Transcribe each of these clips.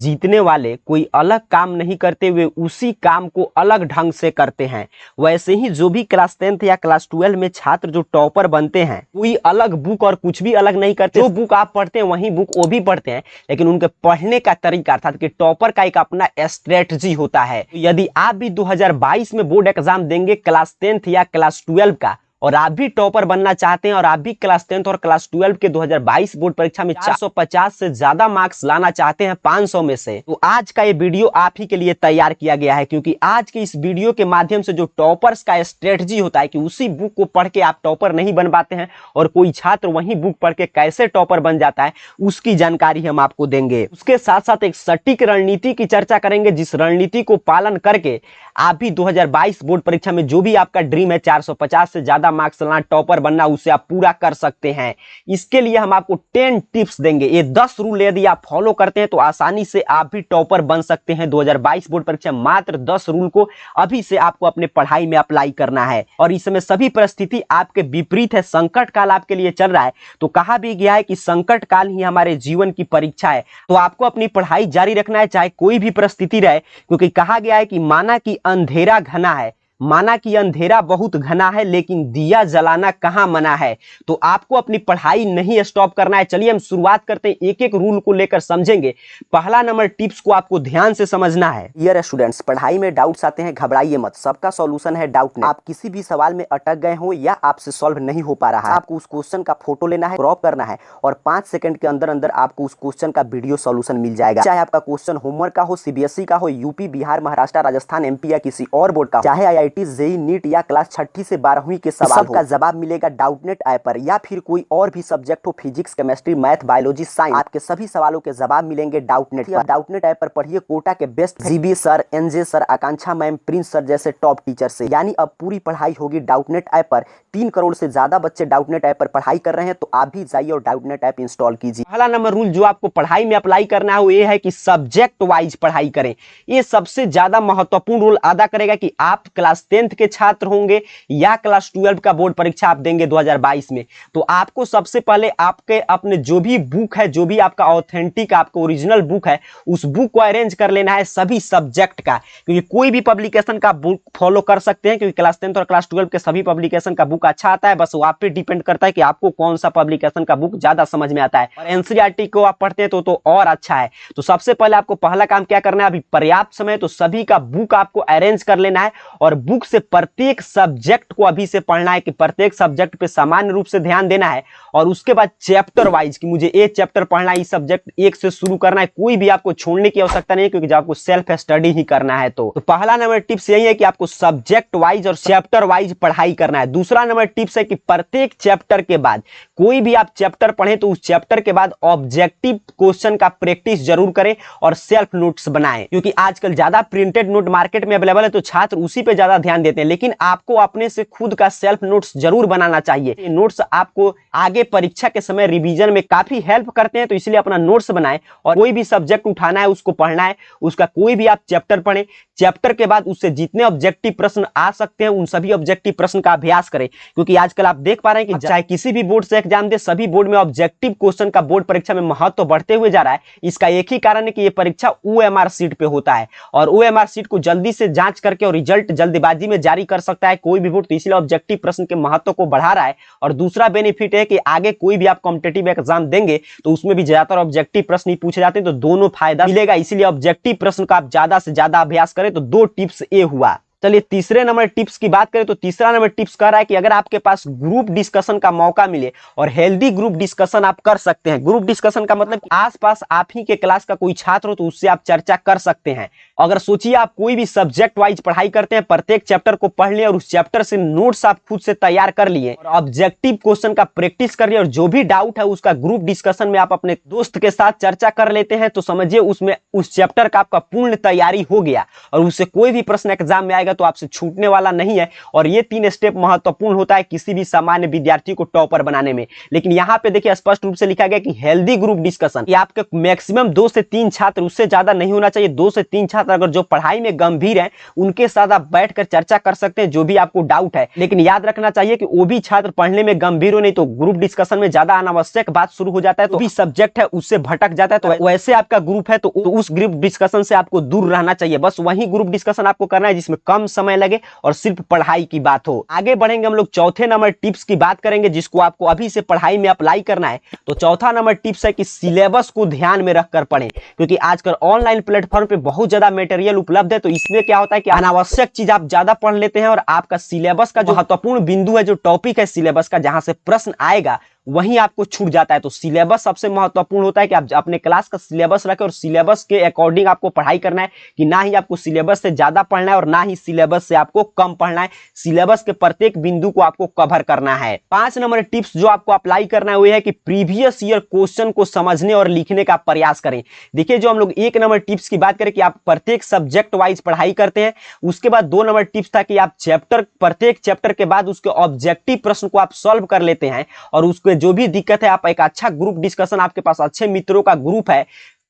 जीतने वाले कोई अलग काम नहीं करते, वे उसी काम को अलग ढंग से करते हैं। वैसे ही जो भी क्लास 10th या क्लास 12 में छात्र जो टॉपर बनते हैं, कोई अलग बुक और कुछ भी अलग नहीं करते। जो बुक आप पढ़ते हैं वही बुक वो भी पढ़ते हैं, लेकिन उनके पढ़ने का तरीका अर्थात कि टॉपर का एक अपना स्ट्रेटजी होता है। तो यदि आप भी 2022 में बोर्ड एग्जाम देंगे क्लास 10th या क्लास 12 का, और आप भी टॉपर बनना चाहते हैं और आप भी क्लास 10th और क्लास 12 के 2022 बोर्ड परीक्षा में 450 से ज्यादा मार्क्स लाना चाहते हैं 500 में से, तो आज का ये वीडियो आप ही के लिए तैयार किया गया है। क्योंकि आज के इस वीडियो के माध्यम से जो टॉपर्स का स्ट्रेटजी होता है कि उसी बुक को पढ़ के आप टॉपर नहीं बन पाते हैं और कोई छात्र वही बुक पढ़ के कैसे टॉपर बन जाता है, उसकी जानकारी हम आपको देंगे। उसके साथ साथ एक सटीक रणनीति की चर्चा करेंगे, जिस रणनीति को पालन करके आप भी 2022 बोर्ड परीक्षा में जो भी आपका ड्रीम है 450 से ज्यादा मार्क्स लाना, टॉपर बनना, उसे आप पूरा कर सकते हैं। इसके लिए हम आपको 10 टिप्स देंगे। ये 10 रूल यदि आप फॉलो करते हैं तो आसानी से आप भी टॉपर बन सकते हैं 2022 बोर्ड परीक्षा। मात्र 10 रूल को अभी से आपको अपने पढ़ाई में अप्लाई करना है। और इस समय सभी परिस्थिति आपके विपरीत है, संकट काल आपके लिए चल रहा है। तो कहा भी गया है कि संकट काल ही हमारे जीवन की परीक्षा है। तो आपको अपनी पढ़ाई जारी रखना है चाहे कोई भी परिस्थिति रहे, क्योंकि कहा गया है कि माना कि अंधेरा घना है, माना कि अंधेरा बहुत घना है, लेकिन दिया जलाना कहां मना है। तो आपको अपनी पढ़ाई नहीं स्टॉप करना है। चलिए हम शुरुआत करते हैं, एक एक रूल को लेकर समझेंगे। पहला नंबर टिप्स को आपको ध्यान से समझना है। डियर स्टूडेंट्स, पढ़ाई में डाउट्स आते हैं, घबराइए मत, सबका सॉल्यूशन है डाउट नेट। आप किसी भी सवाल में अटक गए हो या आपसे सॉल्व नहीं हो पा रहा है, आपको उस क्वेश्चन का फोटो लेना है, क्रॉप करना है और 5 सेकंड के अंदर अंदर आपको उस क्वेश्चन का वीडियो सॉल्यूशन मिल जाएगा। चाहे आपका क्वेश्चन होमवर्क का हो, सीबीएसई का हो, यूपी, बिहार, महाराष्ट्र, राजस्थान, एमपी या किसी और बोर्ड का, चाहे आईआईटी, जेईई, नीट या क्लास 6ठी से 12वीं के सवाल का जवाब मिलेगा डाउटनेट ऐप पर। या फिर कोई और भी सब्जेक्ट हो, physics, chemistry, math, biology, science, आपके सभी सवालों के जवाब मिलेंगे डाउटनेट। डाउटनेट ऐप पर पढ़िए कोटा के best GB sir, NJ sir, Akanksha ma'am, Prince sir जैसे टॉप टीचर से। यानी अब पूरी पढ़ाई होगी डाउटनेट ऐप पर। 3 करोड़ से ज्यादा बच्चे डाउटनेट ऐप पर पढ़ाई कर रहे हैं, तो आप भी जाइए और डाउटनेट ऐप इंस्टॉल कीजिए। पहला नंबर रूल जो आपको पढ़ाई में अप्लाई करना है वो ये है कि सब्जेक्ट वाइज पढ़ाई करें। ये सबसे ज्यादा महत्वपूर्ण रोल अदा करेगा कि आप क्लास 10th के छात्र होंगे या क्लास 12 का बोर्ड परीक्षा आप देंगे 2022 में, तो आपको सबसे पहले आपके अपने जो भी बुक है, जो भी आपका ऑथेंटिक, आपका ओरिजिनल बुक है, उस बुक को अरेंज कर लेना है सभी सब्जेक्ट का। क्योंकि कोई भी पब्लिकेशन का बुक फॉलो कर सकते हैं, क्योंकि क्लास 10th और क्लास 12 के सभी पब्लिकेशन का बुक अच्छा आता है। बस वो आप पे डिपेंड करता है कि आपको कौन सा पब्लिकेशन का बुक ज्यादा समझ में आता है। और एनसीईआरटी को आप पढ़ते हैं तो और अच्छा है। तो सबसे पहले आपको पहला काम क्या करना है, अभी पर्याप्त समय, तो सभी का बुक आपको अरेंज कर लेना है और बुक से प्रत्येक सब्जेक्ट को अभी से पढ़ना है कि प्रत्येक सब्जेक्ट पे सामान्य रूप से ध्यान देना है। और उसके बाद चैप्टर वाइज कि मुझे एक चैप्टर पढ़ना है, इस सब्जेक्ट 1 से शुरू करना है, कोई भी आपको छोड़ने की आवश्यकता नहीं है, क्योंकि जब आपको सेल्फ स्टडी ही करना है। तो पहला नंबर टिप्स यही है कि आपको सब्जेक्ट वाइज और चैप्टर वाइज पढ़ाई करना है। दूसरा नंबर टिप्स है कि प्रत्येक चैप्टर के बाद कोई भी आप चैप्टर पढ़ें तो उस चैप्टर के बाद ऑब्जेक्टिव क्वेश्चन का प्रैक्टिस जरूर करें और सेल्फ नोट्स बनाएं। क्योंकि आजकल ज्यादा प्रिंटेड नोट मार्केट में अवेलेबल है, तो छात्र उसी पे ज्यादा ध्यान देते हैं, लेकिन आपको अपने से खुद का सेल्फ नोट्स जरूर बनाना चाहिए। ये नोट्स आपको आगे परीक्षा के समय रिवीजन में काफी हेल्प करते हैं, तो इसलिए अपना नोट्स बनाएं और कोई भी सब्जेक्ट उठाना है उसको पढ़ना है, उसका कोई भी आप चैप्टर पढ़ें, चैप्टर के बाद उससे जितने ऑब्जेक्टिव प्रश्न आ सकते हैं उन सभी ऑब्जेक्टिव प्रश्न का अभ्यास करें। क्योंकि आजकल आप देख पा रहे हैं कि चाहे किसी भी बोर्ड से एग्जाम दे, सभी बोर्ड में ऑब्जेक्टिव क्वेश्चन का बोर्ड परीक्षा में महत्व बढ़ते हुए जा रहा है। इसका एक ही कारण है कि यह परीक्षा ओएमआर सीट पे होता है और ओएमआर सीट को जल्दी से जांच करके और रिजल्ट जल्दबाजी में जारी कर सकता है कोई भी बोर्ड, तो इसलिए ऑब्जेक्टिव प्रश्न के महत्व को बढ़ा रहा है। और दूसरा बेनिफिट है कि आगे कोई भी आप कॉम्पिटिटिव एग्जाम देंगे तो उसमें भी ज्यादातर ऑब्जेक्टिव प्रश्न ही पूछे जाते हैं, तो दोनों फायदा मिलेगा। इसीलिए ऑब्जेक्टिव प्रश्न का आप ज्यादा से ज्यादा अभ्यास करें। तो 2 टिप्स ये हुआ। चलिए तीसरे नंबर टिप्स की बात करें तो तीसरा नंबर टिप्स कह रहा है कि अगर आपके पास ग्रुप डिस्कशन का मौका मिले और हेल्दी ग्रुप डिस्कशन आप कर सकते हैं। ग्रुप डिस्कशन का मतलब कि आसपास आप ही के क्लास का कोई छात्र हो तो उससे आप चर्चा कर सकते हैं। अगर सोचिए आप कोई भी सब्जेक्ट वाइज पढ़ाई करते हैं, प्रत्येक चैप्टर को पढ़ लिए और उस चैप्टर से नोट्स आप खुद से तैयार कर लिए और ऑब्जेक्टिव क्वेश्चन का प्रैक्टिस कर लिए और जो भी डाउट है उसका ग्रुप डिस्कशन में आप अपने दोस्त के साथ चर्चा कर लेते हैं, तो समझिए उसमें उस चैप्टर का आपका पूर्ण तैयारी हो गया और उससे कोई भी प्रश्न एग्जाम में आएगा आएगा तो आपसे छूटने वाला नहीं है। और ये 3 स्टेप महत्वपूर्ण होता है किसी भी सामान्य विद्यार्थी को टॉपर बनाने में। लेकिन यहाँ पे देखिए स्पष्ट रूप से लिखा गया कि हेल्दी ग्रुप डिस्कशन, ये आपके मैक्सिमम 2 से 3 छात्र, उससे ज्यादा नहीं होना चाहिए। 2 से 3 छात्र अगर जो पढ़ाई में गंभीर है उनके साथ आप बैठकर चर्चा कर सकते हैं जो भी आपको डाउट है। लेकिन याद रखना चाहिए कि वो भी छात्र पढ़ने में गंभीर हो, नहीं तो ग्रुप डिस्कशन में ज्यादा अनावश्यक बात शुरू हो जाता है, तो भी सब्जेक्ट है उससे भटक जाता है। तो वैसे आपका ग्रुप है तो उस ग्रुप डिस्कशन से आपको दूर रहना चाहिए। बस वही ग्रुप डिस्कशन आपको करना है जिसमें कम समय लगे और सिर्फ पढ़ाई की बात हो। आगे बढ़ेंगे हम लोग चौथे नंबर टिप्स की बात करेंगे जिसको आपको अभी से पढ़ाई में अप्लाई करना है। तो चौथा नंबर टिप्स है कि सिलेबस को ध्यान में रखकर पढ़ें, क्योंकि आजकल ऑनलाइन प्लेटफॉर्म पे बहुत ज्यादा मटेरियल उपलब्ध है। तो इसमें क्या होता है कि अनावश्यक चीज आप ज्यादा पढ़ लेते हैं और आपका सिलेबस का जो महत्वपूर्ण बिंदु है, जो टॉपिक है सिलेबस का, जहां से प्रश्न आएगा वहीं आपको छूट जाता है। तो सिलेबस सबसे महत्वपूर्ण होता है कि आप अपने क्लास का सिलेबस रखें और सिलेबस के अकॉर्डिंग आपको पढ़ाई करना है, कि ना ही आपको सिलेबस से ज्यादा पढ़ना है और ना ही सिलेबस से आपको कम पढ़ना है। सिलेबस के प्रत्येक बिंदु को आपको कवर करना है। 5 नंबर टिप्स जो आपको अप्लाई करना है वो है कि प्रीवियस ईयर क्वेश्चन को समझने और लिखने का प्रयास करें। देखिए जो हम लोग 1 नंबर टिप्स की बात करें कि आप प्रत्येक सब्जेक्ट वाइज पढ़ाई करते हैं, उसके बाद 2 नंबर टिप्स था कि आप प्रत्येक चैप्टर के बाद उसके ऑब्जेक्टिव प्रश्न को आप सॉल्व कर लेते हैं और उसके जो भी दिक्कत है आप एक अच्छा ग्रुप डिस्कशन, आपके पास अच्छे मित्रों का ग्रुप है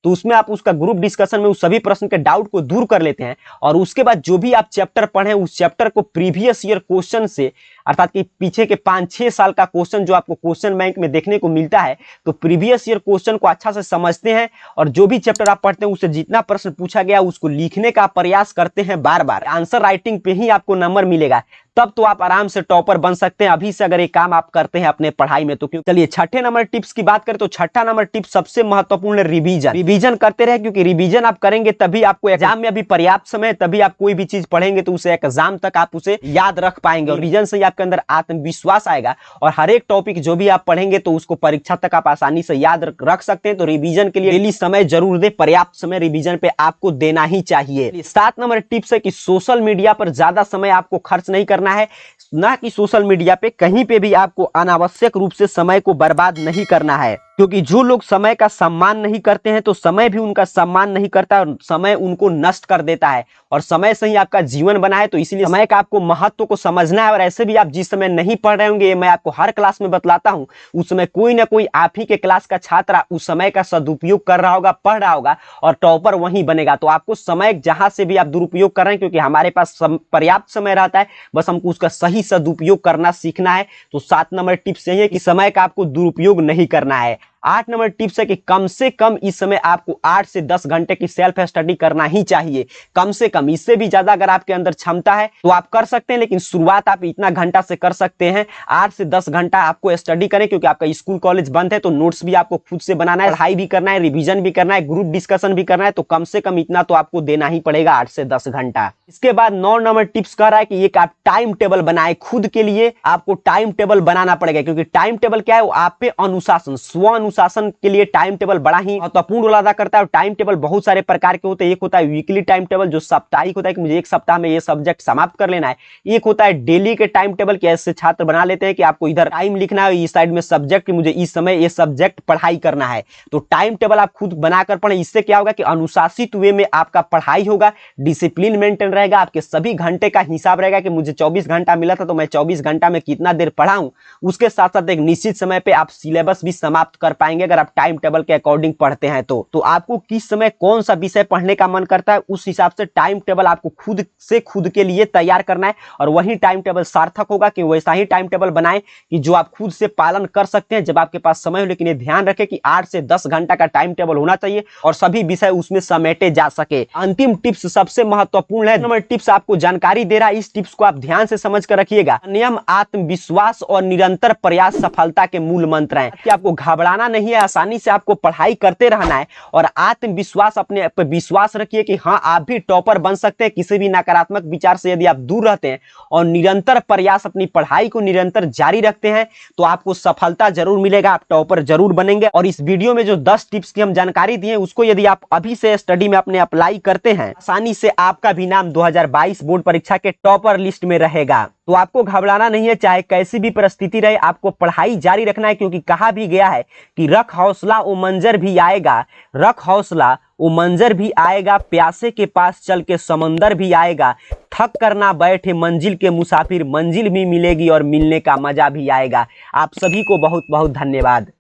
तो उसमें आप उसका ग्रुप डिस्कशन में उस सभी प्रश्न के डाउट को दूर कर लेते हैं। और उसके बाद जो भी आप चैप्टर पढ़े उस चैप्टर को प्रीवियस ईयर क्वेश्चन से, अर्थात कि पीछे के 5-6 साल का क्वेश्चन जो आपको क्वेश्चन बैंक में देखने को मिलता है, तो प्रीवियस ईयर क्वेश्चन को अच्छा से समझते हैं और जो भी चैप्टर आप पढ़ते हैं उससे जितना प्रश्न पूछा गया उसको लिखने का प्रयास करते हैं बार बार। आंसर राइटिंग पे ही आपको नंबर मिलेगा, तब तो आप आराम से टॉपर बन सकते हैं अभी से अगर ये काम आप करते हैं अपने पढ़ाई में। तो क्यों, चलिए छठे नंबर टिप्स की बात करें तो छठा नंबर टिप्स सबसे महत्वपूर्ण है रिवीजन करते रहे, क्योंकि रिवीजन आप करेंगे तभी आपको एग्जाम में अभी पर्याप्त समय, तभी आप कोई भी चीज पढ़ेंगे तो उसे एग्जाम तक आप उसे याद रख पाएंगे और रिवीजन से ही आपके अंदर आत्मविश्वास आएगा और हर एक टॉपिक जो भी आप पढ़ेंगे तो उसको परीक्षा तक आप आसानी से याद रख सकते हैं। तो रिवीजन के लिए डेली समय जरूर दे, पर्याप्त समय रिवीजन पे आपको देना ही चाहिए। 7 नंबर टिप्स है कि सोशल मीडिया पर ज्यादा समय आपको खर्च नहीं करना है, ना कि सोशल मीडिया पे कहीं पे भी आपको अनावश्यक रूप से समय को बर्बाद नहीं करना है, क्योंकि जो लोग समय का सम्मान नहीं करते हैं तो समय भी उनका सम्मान नहीं करता और समय उनको नष्ट कर देता है। और समय से ही आपका जीवन बना है, तो इसलिए समय का आपको महत्व को समझना है। और ऐसे भी आप जिस समय नहीं पढ़ रहे होंगे, मैं आपको हर क्लास में बतलाता हूं, उस समय कोई ना कोई आप ही के क्लास का छात्र उस समय का सदुपयोग कर रहा होगा, पढ़ रहा होगा और टॉपर वहीं बनेगा। तो आपको समय जहां से भी आप दुरुपयोग कर रहे हैं, क्योंकि हमारे पास पर्याप्त समय रहता है, बस हमको उसका सही सदुपयोग करना सीखना है। तो 7 नंबर टिप्स यही है कि समय का आपको दुरुपयोग नहीं करना है। 8 नंबर टिप्स है कि कम से कम इस समय आपको 8 से 10 घंटे की सेल्फ स्टडी करना ही चाहिए, कम से कम। इससे भी ज्यादा अगर आपके अंदर क्षमता है तो आप कर सकते हैं, लेकिन शुरुआत आप इतना घंटा से कर सकते हैं। 8 से 10 घंटा आपको स्टडी करें, क्योंकि आपका स्कूल कॉलेज बंद है तो नोट्स भी आपको खुद से बनाना है, पढ़ाई भी करना है, रिवीजन भी करना है, ग्रुप डिस्कशन भी करना है। तो कम से कम इतना तो आपको देना ही पड़ेगा, 8 से 10 घंटा। इसके बाद 9 नंबर टिप्स कह रहा है कि एक आप टाइम टेबल बनाए, खुद के लिए आपको टाइम टेबल बनाना पड़ेगा, क्योंकि टाइम टेबल क्या है, वो आप पे अनुशासन, स्व अनुशासन के लिए टाइम टेबल बड़ा ही महत्वपूर्ण रोल अदा करता है। और टाइम टेबल बहुत सारे प्रकार के होते हैं। एक होता है वीकली टाइम टेबल जो साप्ताहिक होता है कि मुझे एक सप्ताह में ये सब्जेक्ट समाप्त कर लेना है। एक होता है डेली के टाइम टेबल कि ऐसे छात्र बना लेते हैं कि आपको इधर टाइम लिखना है, इस साइड में सब्जेक्ट, मुझे इस समय ये सब्जेक्ट पढ़ाई करना है। तो टाइम टेबल आप खुद बनाकर पढ़ें। इससे क्या होगा कि अनुशासित वे में आपका पढ़ाई होगा, डिसिप्लिन मेंटेन रहेगा, आपके सभी घंटे का हिसाब रहेगा कि मुझे 24 घंटा मिला था तो मैं 24 घंटा में कितना देर पढ़ाऊं। उसके साथ साथ एक निश्चित समय पे आप सिलेबस भी समाप्त कर पाएंगे अगर आप टाइम टेबल के अकॉर्डिंग पढ़ते हैं। तो आपको किस समय कौन सा विषय पढ़ने का मन करता है उस हिसाब से टाइम टेबल आपको खुद के लिए तैयार करना है। और वही टाइम टेबल सार्थक होगा कि वैसा ही टाइम टेबल बनाएं कि जो आप खुद से पालन कर सकते हैं जब आपके पास समय हो। लेकिन ये ध्यान रखें कि 8 से 10 घंटा का टाइम टेबल होना चाहिए और सभी विषय उसमें समेटे जा सके। अंतिम टिप्स सबसे महत्वपूर्ण है, नंबर टिप्स आपको जानकारी दे रहा है, इस टिप्स को आप ध्यान से समझ कर रखिएगा। नियम, आत्मविश्वास और निरंतर प्रयास सफलता के मूल मंत्र हैं कि आपको घबराना नहीं है, आसानी से आपको पढ़ाई करते रहना है और आत्मविश्वास, अपने पर विश्वास रखिए कि हाँ आप भी टॉपर बन सकते हैं। किसी भी नकारात्मक विचार से यदि आप दूर रहते हैं और निरंतर प्रयास, अपनी पढ़ाई को निरंतर जारी रखते हैं तो आपको सफलता जरूर मिलेगा, आप टॉपर जरूर बनेंगे। और इस वीडियो में जो 10 टिप्स की हम जानकारी दी है उसको यदि आप अभी से स्टडी में अपने अप्लाई करते हैं, आसानी से आपका भी नाम 2022 बोर्ड परीक्षा के टॉपर लिस्ट में रहेगा। तो आपको घबराना नहीं है, चाहे कैसी भी परिस्थिति रहे आपको पढ़ाई जारी रखना है, क्योंकि कहा भी गया है कि रख हौसला ओ मंजर भी आएगा, रख हौसला वो मंजर भी आएगा, प्यासे के पास चल के समंदर भी आएगा, थक कर ना बैठे मंजिल के मुसाफिर, मंजिल भी मिलेगी और मिलने का मजा भी आएगा। आप सभी को बहुत बहुत धन्यवाद।